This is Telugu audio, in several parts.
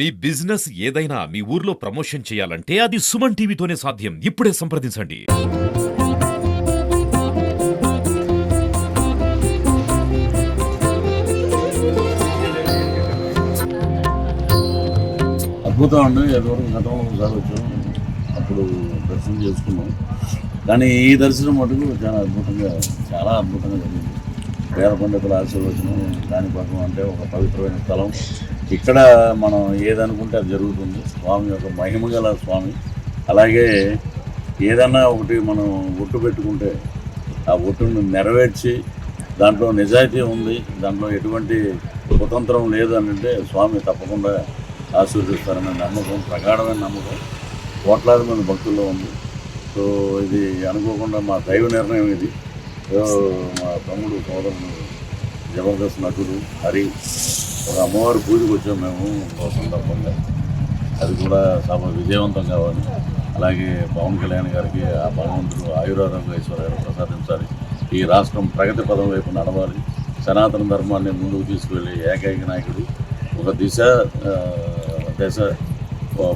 మీ బిజినెస్ ఏదైనా మీ ఊర్లో ప్రమోషన్ చేయాలంటే అది సుమన్ టీవీతోనే సాధ్యం. ఇప్పుడే సంప్రదించండి. అద్భుతం అండి. ఎదువరకు గతంలో ఒకసారి వచ్చాం, అప్పుడు దర్శనం చేసుకున్నాం. కానీ ఈ దర్శనం మటుకు చాలా అద్భుతంగా జరిగింది. వేద పండితుల ఆశీర్వచనం కాణిపాకం అంటే ఒక పవిత్రమైన స్థలం. ఇక్కడ మనం ఏదనుకుంటే అది జరుగుతుంది. స్వామి యొక్క మహిమ గల స్వామి. అలాగే ఏదన్నా ఒకటి మనం ఒట్టు పెట్టుకుంటే ఆ ఒట్టును నెరవేర్చి దాంట్లో నిజాయితీ ఉంది, దాంట్లో ఎటువంటి కుతంత్రం లేదు అని అంటే స్వామి తప్పకుండా ఆశీర్వదిస్తారనే నమ్మకం, ప్రగాఢమైన నమ్మకం కోట్లాది మంది భక్తుల్లో ఉంది. సో ఇది అనుకోకుండా మా దైవ నిర్ణయం ఇది. మా తమ్ముడు సోదరుడు జబర్దస్త్ నటుడు హరి ఒక అమ్మవారి పూజకు వచ్చాము మేము సందర్భంగా. అది కూడా చాలా విజయవంతం కావాలి. అలాగే పవన్ కళ్యాణ్ గారికి ఆ భగవంతుడు ఆయురారోగ్య ఐశ్వర్యాలు ప్రసాదించాలి. ఈ రాష్ట్రం ప్రగతి పదం వైపు నడవాలి. సనాతన ధర్మాన్ని ముందుకు తీసుకువెళ్ళే ఏకైక నాయకుడు, ఒక దశ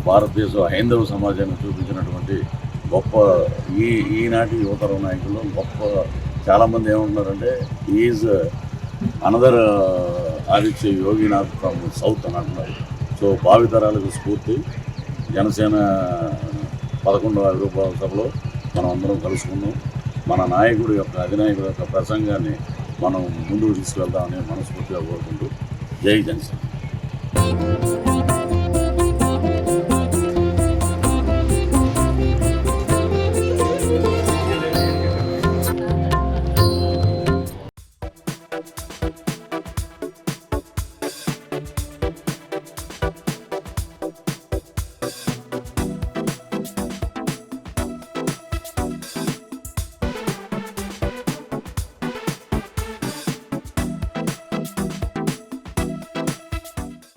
భారతదేశ హైందవ సమాజాన్ని చూపించినటువంటి గొప్ప ఈనాటి యువతరం నాయకులు గొప్ప. చాలామంది ఏమంటున్నారంటే is another Aditya Yoginath from south అని అంటున్నారు. సో భావితరాలకు స్ఫూర్తి. జనసేన 11వ ఆవిర్భావ సభలో మనం అందరం కలుసుకున్నాం. మన నాయకుడి యొక్క అధినాయకుడి యొక్క ప్రసంగాన్ని మనం ముందుకు తీసుకెళ్తామని మనస్ఫూర్తిగా కోరుకుంటూ జై జనసేన.